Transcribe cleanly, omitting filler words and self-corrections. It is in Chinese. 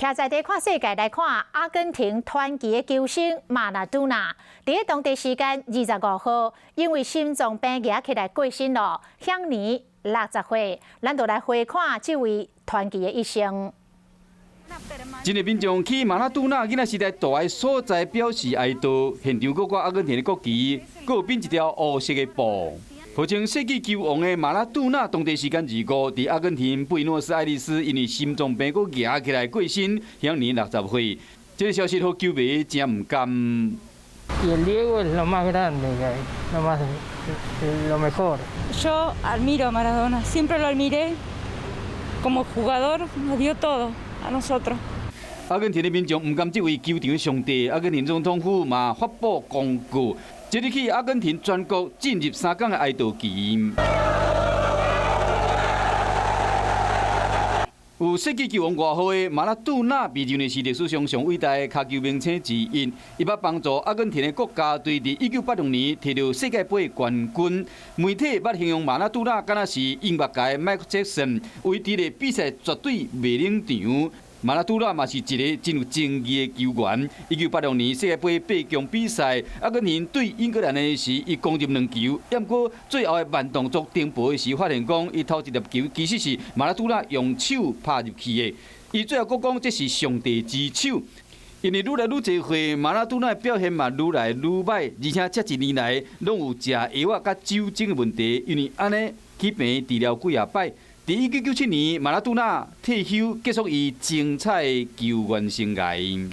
徛在地看世界来看，阿根廷传奇的球星马拉多纳，伫当地时间25号，因为心脏病压起来过身了，享年60岁。咱就来回看这位传奇的一生。真侪民众去马拉多纳囡仔时代住的所在表示哀悼，现场搁挂阿根廷的国旗，搁有编一条黑色的布。号称世纪球王的马拉多纳，当地时间25，伫阿根廷布宜诺斯艾利斯因为心脏病搁压起来过身，享年60岁。这个消息，好球迷真唔甘。Y el Diego es lo más grande que hay, lo mejor. Yo admiro a Maradona, siempre lo admiré. Como jugador nos dio todo a nosotros. 阿根廷的民众唔甘这位球场的上帝，阿根廷总统府嘛发布公告，即日起阿根廷全国进入3天的哀悼期。有世纪球王外号的马拉多纳，被认为是历史上上伟大的脚球明星之一。伊捌帮助阿根廷的国家队伫1986年摕到世界杯冠军。媒体捌形容马拉多纳敢若是音乐界的迈克杰克逊，为伫咧比赛绝对袂冷场。马拉多纳嘛是一个真有争议的球员。1986年世界杯8强比赛，阿根廷对英格兰的时，伊攻入2球，不过最后的慢动作停步的时，发现讲伊头一粒球其实是马拉多纳用手拍入去的。伊最后佫讲这是上帝之手。因为愈来愈侪回，马拉多纳的表现嘛愈来愈歹，而且这1年来拢有食药啊甲酒精的问题，因为安尼去病治疗几啊摆。伫1997年，马拉多纳退休，结束伊精彩球员生涯。